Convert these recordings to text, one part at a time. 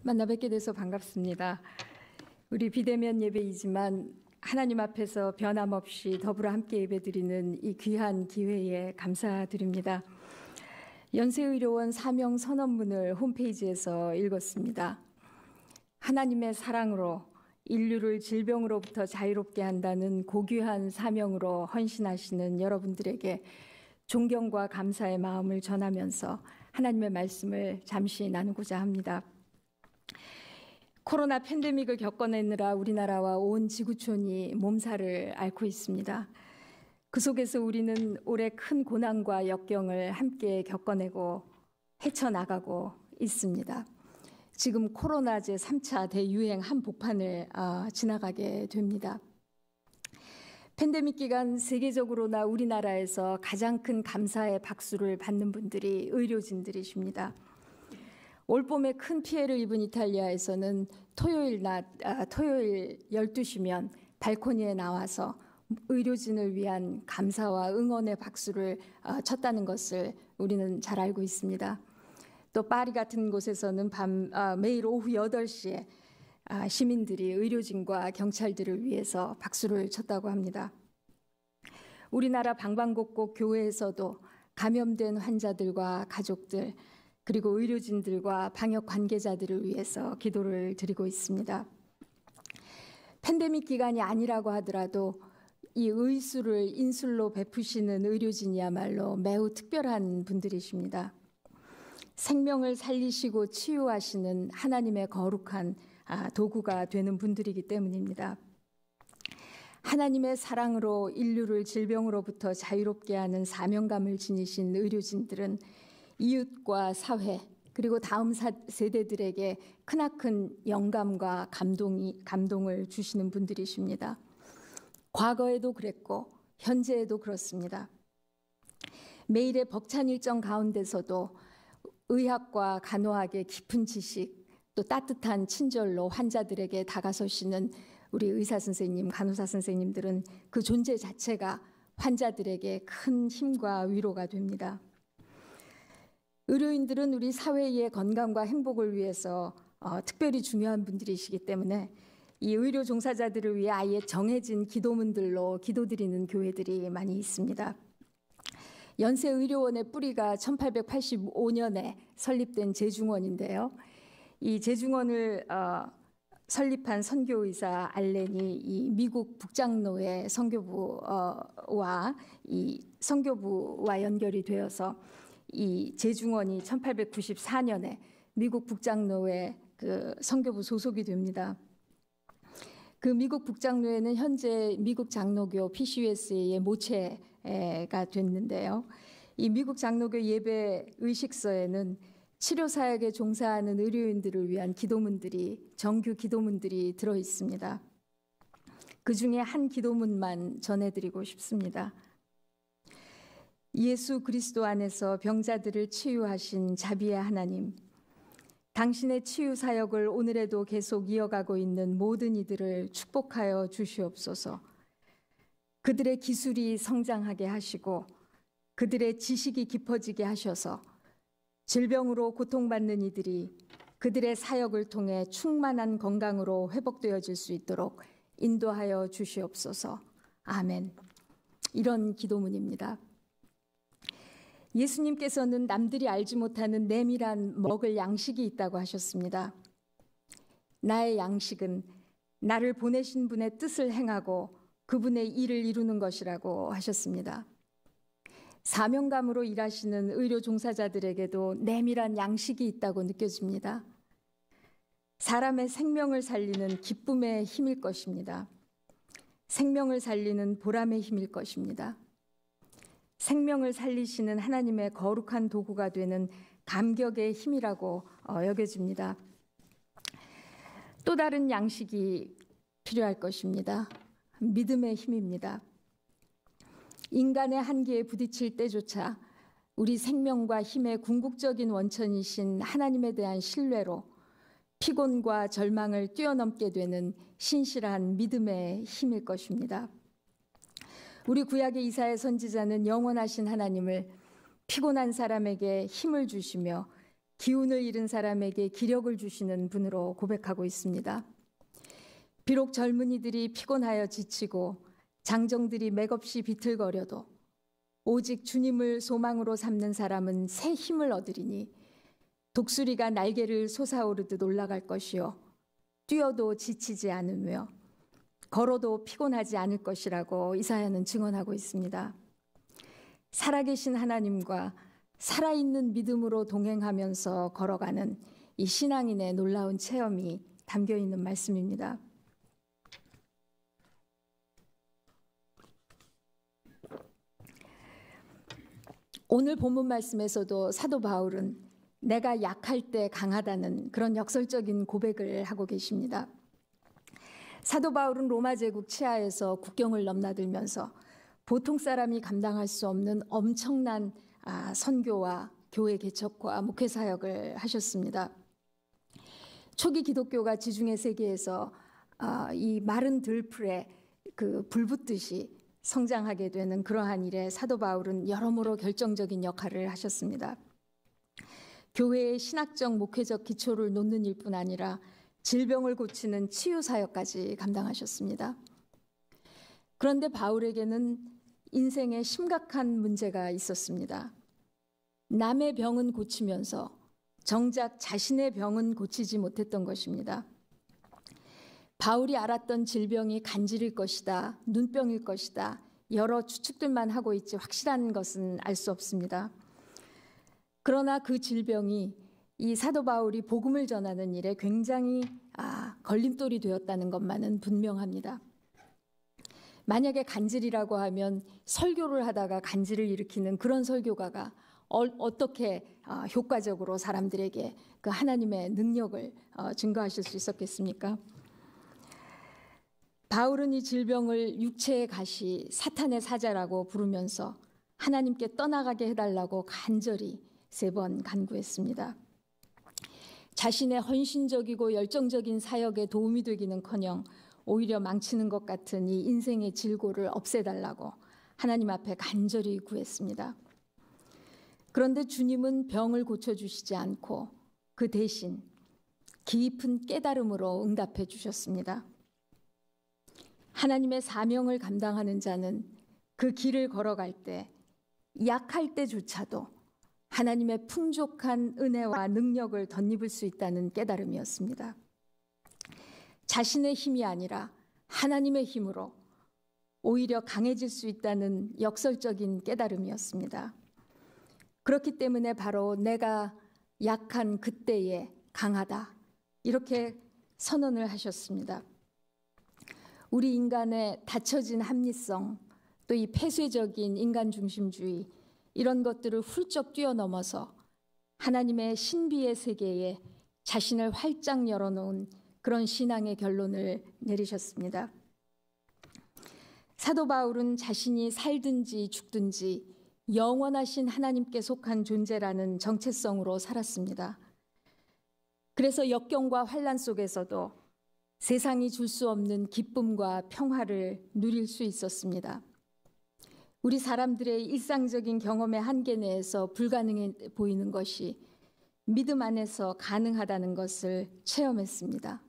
만나 뵙게 돼서 반갑습니다. 우리 비대면 예배이지만 하나님 앞에서 변함없이 더불어 함께 예배드리는 이 귀한 기회에 감사드립니다. 연세의료원 사명 선언문을 홈페이지에서 읽었습니다. 하나님의 사랑으로 인류를 질병으로부터 자유롭게 한다는 고귀한 사명으로 헌신하시는 여러분들에게 존경과 감사의 마음을 전하면서 하나님의 말씀을 잠시 나누고자 합니다. 코로나 팬데믹을 겪어내느라 우리나라와 온 지구촌이 몸살을 앓고 있습니다. 그 속에서 우리는 올해 큰 고난과 역경을 함께 겪어내고 헤쳐나가고 있습니다. 지금 코로나 제3차 대유행 한복판을 지나가게 됩니다. 팬데믹 기간 세계적으로나 우리나라에서 가장 큰 감사의 박수를 받는 분들이 의료진들이십니다. 올봄에 큰 피해를 입은 이탈리아에서는 토요일 12시면 발코니에 나와서 의료진을 위한 감사와 응원의 박수를 쳤다는 것을 우리는 잘 알고 있습니다. 또 파리 같은 곳에서는 매일 오후 8시에 시민들이 의료진과 경찰들을 위해서 박수를 쳤다고 합니다. 우리나라 방방곡곡 교회에서도 감염된 환자들과 가족들 그리고 의료진들과 방역 관계자들을 위해서 기도를 드리고 있습니다. 팬데믹 기간이 아니라고 하더라도 이 의술을 인술로 베푸시는 의료진이야말로 매우 특별한 분들이십니다. 생명을 살리시고 치유하시는 하나님의 거룩한 도구가 되는 분들이기 때문입니다. 하나님의 사랑으로 인류를 질병으로부터 자유롭게 하는 사명감을 지니신 의료진들은 이웃과 사회 그리고 다음 세대들에게 크나큰 영감과 감동을 주시는 분들이십니다. 과거에도 그랬고 현재에도 그렇습니다. 매일의 벅찬 일정 가운데서도 의학과 간호학의 깊은 지식 또 따뜻한 친절로 환자들에게 다가서시는 우리 의사 선생님, 간호사 선생님들은 그 존재 자체가 환자들에게 큰 힘과 위로가 됩니다. 의료인들은 우리 사회의 건강과 행복을 위해서 특별히 중요한 분들이시기 때문에 이 의료 종사자들을 위해 아예 정해진 기도문들로 기도드리는 교회들이 많이 있습니다. 연세의료원의 뿌리가 1885년에 설립된 제중원인데요. 이 제중원을 설립한 선교의사 알렌이 이 미국 북장로의 선교부와 연결이 되어서 이 제중원이 1894년에 미국 북장로의 그 선교부 소속이 됩니다. 그 미국 북장로회는 현재 미국 장로교 PCUSA의 모체가 됐는데요. 이 미국 장로교 예배 의식서에는 치료 사역에 종사하는 의료인들을 위한 기도문들이 정규 기도문들이 들어 있습니다. 그 중에 한 기도문만 전해드리고 싶습니다. 예수 그리스도 안에서 병자들을 치유하신 자비의 하나님, 당신의 치유 사역을 오늘에도 계속 이어가고 있는 모든 이들을 축복하여 주시옵소서. 그들의 기술이 성장하게 하시고 그들의 지식이 깊어지게 하셔서 질병으로 고통받는 이들이 그들의 사역을 통해 충만한 건강으로 회복되어질 수 있도록 인도하여 주시옵소서. 아멘. 이런 기도문입니다. 예수님께서는 남들이 알지 못하는 내밀한 먹을 양식이 있다고 하셨습니다. 나의 양식은 나를 보내신 분의 뜻을 행하고 그분의 일을 이루는 것이라고 하셨습니다. 사명감으로 일하시는 의료 종사자들에게도 내밀한 양식이 있다고 느껴집니다. 사람의 생명을 살리는 기쁨의 힘일 것입니다. 생명을 살리는 보람의 힘일 것입니다. 생명을 살리시는 하나님의 거룩한 도구가 되는 감격의 힘이라고 여겨집니다. 또 다른 양식이 필요할 것입니다. 믿음의 힘입니다. 인간의 한계에 부딪힐 때조차 우리 생명과 힘의 궁극적인 원천이신 하나님에 대한 신뢰로 피곤과 절망을 뛰어넘게 되는 신실한 믿음의 힘일 것입니다. 우리 구약의 이사야 선지자는 영원하신 하나님을 피곤한 사람에게 힘을 주시며 기운을 잃은 사람에게 기력을 주시는 분으로 고백하고 있습니다. 비록 젊은이들이 피곤하여 지치고 장정들이 맥없이 비틀거려도 오직 주님을 소망으로 삼는 사람은 새 힘을 얻으리니 독수리가 날개를 솟아오르듯 올라갈 것이요 뛰어도 지치지 않으며 걸어도 피곤하지 않을 것이라고 이사야는 증언하고 있습니다. 살아계신 하나님과 살아있는 믿음으로 동행하면서 걸어가는 이 신앙인의 놀라운 체험이 담겨 있는 말씀입니다. 오늘 본문 말씀에서도 사도 바울은 내가 약할 때 강하다는 그런 역설적인 고백을 하고 계십니다. 사도 바울은 로마 제국 치하에서 국경을 넘나들면서 보통 사람이 감당할 수 없는 엄청난 선교와 교회 개척과 목회 사역을 하셨습니다. 초기 기독교가 지중해 세계에서 이 마른 들풀에 그 불붙듯이 성장하게 되는 그러한 일에 사도 바울은 여러모로 결정적인 역할을 하셨습니다. 교회의 신학적 목회적 기초를 놓는 일뿐 아니라 질병을 고치는 치유 사역까지 감당하셨습니다. 그런데 바울에게는 인생에 심각한 문제가 있었습니다. 남의 병은 고치면서 정작 자신의 병은 고치지 못했던 것입니다. 바울이 알았던 질병이 간질일 것이다, 눈병일 것이다, 여러 추측들만 하고 있지 확실한 것은 알 수 없습니다. 그러나 그 질병이 이 사도 바울이 복음을 전하는 일에 굉장히 걸림돌이 되었다는 것만은 분명합니다. 만약에 간질이라고 하면 설교를 하다가 간질을 일으키는 그런 설교가가 어떻게 효과적으로 사람들에게 그 하나님의 능력을 증거하실 수 있었겠습니까? 바울은 이 질병을 육체의 가시, 사탄의 사자라고 부르면서 하나님께 떠나가게 해달라고 간절히 3번 간구했습니다. 자신의 헌신적이고 열정적인 사역에 도움이 되기는커녕 오히려 망치는 것 같은 이 인생의 질고를 없애달라고 하나님 앞에 간절히 구했습니다. 그런데 주님은 병을 고쳐주시지 않고 그 대신 깊은 깨달음으로 응답해 주셨습니다. 하나님의 사명을 감당하는 자는 그 길을 걸어갈 때 약할 때조차도 하나님의 풍족한 은혜와 능력을 덧입을 수 있다는 깨달음이었습니다. 자신의 힘이 아니라 하나님의 힘으로 오히려 강해질 수 있다는 역설적인 깨달음이었습니다. 그렇기 때문에 바로 내가 약한 그때에 강하다 이렇게 선언을 하셨습니다. 우리 인간의 닫혀진 합리성, 또 이 폐쇄적인 인간 중심주의 이런 것들을 훌쩍 뛰어넘어서 하나님의 신비의 세계에 자신을 활짝 열어놓은 그런 신앙의 결론을 내리셨습니다. 사도 바울은 자신이 살든지 죽든지 영원하신 하나님께 속한 존재라는 정체성으로 살았습니다. 그래서 역경과 환난 속에서도 세상이 줄 수 없는 기쁨과 평화를 누릴 수 있었습니다. 우리 사람들의 일상적인 경험의 한계 내에서 불가능해 보이는 것이 믿음 안에서 가능하다는 것을 체험했습니다.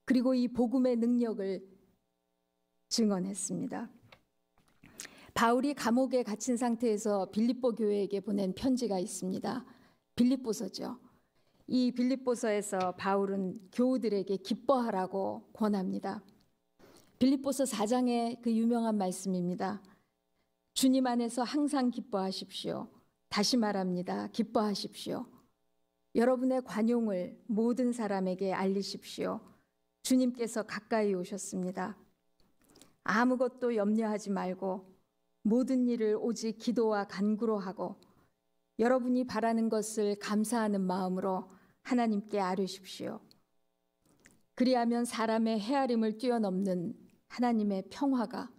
그리고 이 복음의 능력을 증언했습니다. 바울이 감옥에 갇힌 상태에서 빌립보 교회에게 보낸 편지가 있습니다. 빌립보서죠. 이 빌립보서에서 바울은 교우들에게 기뻐하라고 권합니다. 빌립보서 4장의 그 유명한 말씀입니다. 주님 안에서 항상 기뻐하십시오. 다시 말합니다. 기뻐하십시오. 여러분의 관용을 모든 사람에게 알리십시오. 주님께서 가까이 오셨습니다. 아무것도 염려하지 말고 모든 일을 오직 기도와 간구로 하고 여러분이 바라는 것을 감사하는 마음으로 하나님께 아뢰십시오. 그리하면 사람의 헤아림을 뛰어넘는 하나님의 평화가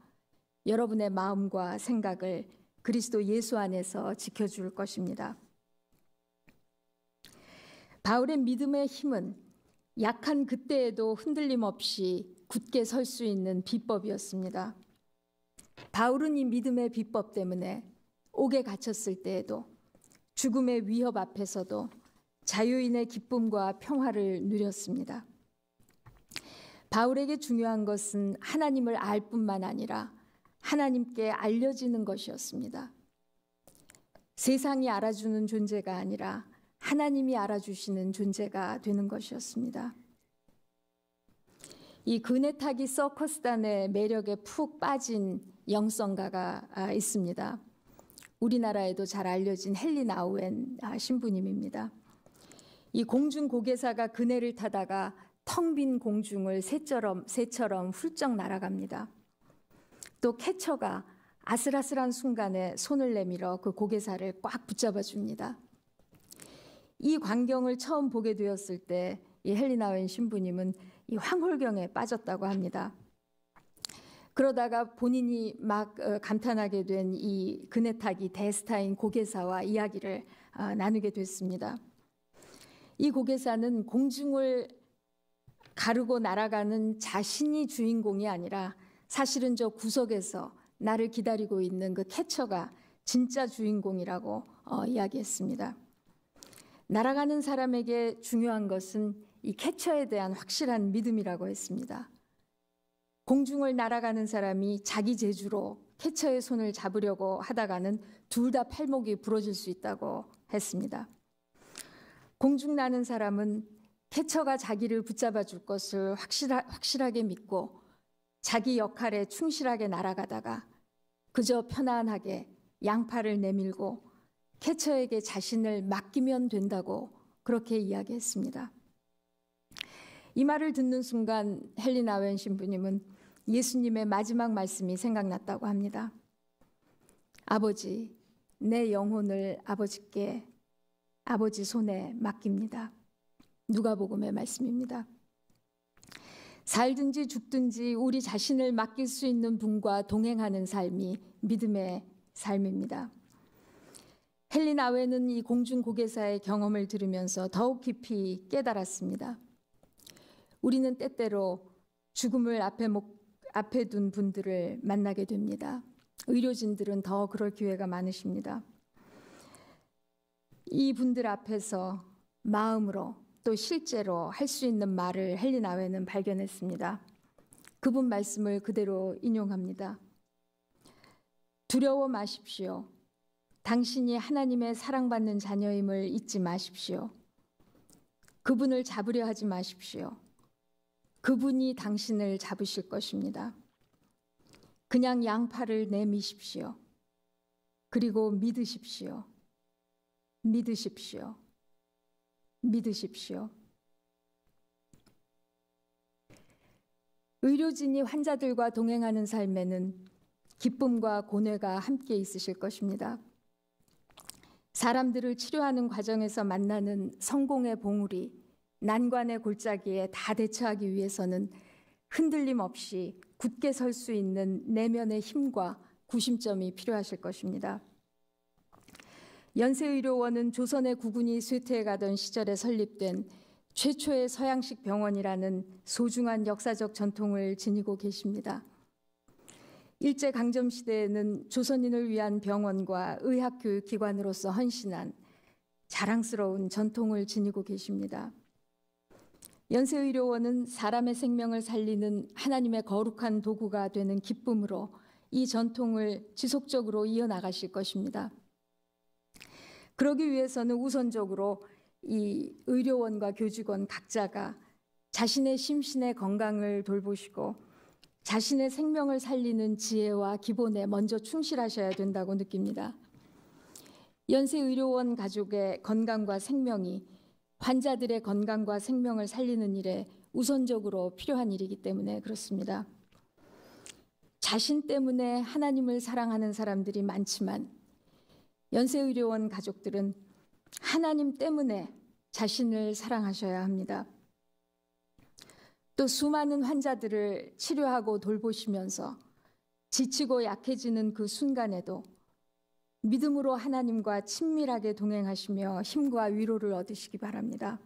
여러분의 마음과 생각을 그리스도 예수 안에서 지켜줄 것입니다. 바울의 믿음의 힘은 약한 그때에도 흔들림 없이 굳게 설 수 있는 비법이었습니다. 바울은 이 믿음의 비법 때문에 옥에 갇혔을 때에도 죽음의 위협 앞에서도 자유인의 기쁨과 평화를 누렸습니다. 바울에게 중요한 것은 하나님을 알 뿐만 아니라 하나님께 알려지는 것이었습니다. 세상이 알아주는 존재가 아니라 하나님이 알아주시는 존재가 되는 것이었습니다. 이 그네 타기 서커스단의 매력에 푹 빠진 영성가가 있습니다. 우리나라에도 잘 알려진 헨리 나우엔 신부님입니다. 이 공중 고개사가 그네를 타다가 텅 빈 공중을 새처럼 훌쩍 날아갑니다. 또 캐쳐가 아슬아슬한 순간에 손을 내밀어 그 고개사를 꽉 붙잡아 줍니다. 이 광경을 처음 보게 되었을 때 이 헨리 나우엔 신부님은 이 황홀경에 빠졌다고 합니다. 그러다가 본인이 막 감탄하게 된 이 그네 타기 대스타인 고개사와 이야기를 나누게 됐습니다. 이 고개사는 공중을 가르고 날아가는 자신이 주인공이 아니라 사실은 저 구석에서 나를 기다리고 있는 그 캐쳐가 진짜 주인공이라고 이야기했습니다. 날아가는 사람에게 중요한 것은 이 캐쳐에 대한 확실한 믿음이라고 했습니다. 공중을 날아가는 사람이 자기 재주로 캐쳐의 손을 잡으려고 하다가는 둘 다 팔목이 부러질 수 있다고 했습니다. 공중 나는 사람은 캐쳐가 자기를 붙잡아 줄 것을 확실하게 믿고 자기 역할에 충실하게 날아가다가 그저 편안하게 양팔을 내밀고 캐쳐에게 자신을 맡기면 된다고 그렇게 이야기했습니다. 이 말을 듣는 순간 헨리 나우엔 신부님은 예수님의 마지막 말씀이 생각났다고 합니다. 아버지, 내 영혼을 아버지께 아버지 손에 맡깁니다. 누가복음의 말씀입니다. 살든지 죽든지 우리 자신을 맡길 수 있는 분과 동행하는 삶이 믿음의 삶입니다. 헨리 나우엔은 이 공중 고개사의 경험을 들으면서 더욱 깊이 깨달았습니다. 우리는 때때로 죽음을 앞에 둔 분들을 만나게 됩니다. 의료진들은 더 그럴 기회가 많으십니다. 이 분들 앞에서 마음으로 또 실제로 할 수 있는 말을 헨리 나우엔은 발견했습니다. 그분 말씀을 그대로 인용합니다. 두려워 마십시오. 당신이 하나님의 사랑받는 자녀임을 잊지 마십시오. 그분을 잡으려 하지 마십시오. 그분이 당신을 잡으실 것입니다. 그냥 양팔을 내미십시오. 그리고 믿으십시오. 믿으십시오. 믿으십시오. 의료진이 환자들과 동행하는 삶에는 기쁨과 고뇌가 함께 있으실 것입니다. 사람들을 치료하는 과정에서 만나는 성공의 봉우리, 난관의 골짜기에 다 대처하기 위해서는 흔들림 없이 굳게 설 수 있는 내면의 힘과 구심점이 필요하실 것입니다. 연세의료원은 조선의 국군이 쇠퇴해 가던 시절에 설립된 최초의 서양식 병원이라는 소중한 역사적 전통을 지니고 계십니다. 일제강점 시대에는 조선인을 위한 병원과 의학교육기관으로서 헌신한 자랑스러운 전통을 지니고 계십니다. 연세의료원은 사람의 생명을 살리는 하나님의 거룩한 도구가 되는 기쁨으로 이 전통을 지속적으로 이어나가실 것입니다. 그러기 위해서는 우선적으로 이 의료원과 교직원 각자가 자신의 심신의 건강을 돌보시고 자신의 생명을 살리는 지혜와 기본에 먼저 충실하셔야 된다고 느낍니다. 연세의료원 가족의 건강과 생명이 환자들의 건강과 생명을 살리는 일에 우선적으로 필요한 일이기 때문에 그렇습니다. 자신 때문에 하나님을 사랑하는 사람들이 많지만 연세의료원 가족들은 하나님 때문에 자신을 사랑하셔야 합니다. 또 수많은 환자들을 치료하고 돌보시면서 지치고 약해지는 그 순간에도 믿음으로 하나님과 친밀하게 동행하시며 힘과 위로를 얻으시기 바랍니다.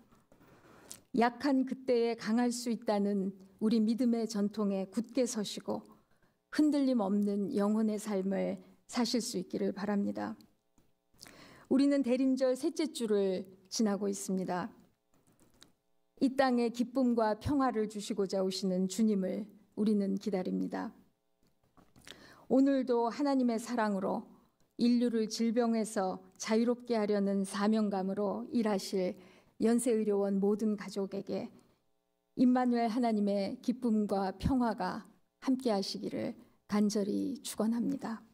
약한 그때에 강할 수 있다는 우리 믿음의 전통에 굳게 서시고 흔들림 없는 영혼의 삶을 사실 수 있기를 바랍니다. 우리는 대림절 셋째 주를 지나고 있습니다. 이 땅에 기쁨과 평화를 주시고자 오시는 주님을 우리는 기다립니다. 오늘도 하나님의 사랑으로 인류를 질병에서 자유롭게 하려는 사명감으로 일하실 연세의료원 모든 가족에게 임마누엘 하나님의 기쁨과 평화가 함께 하시기를 간절히 축원합니다.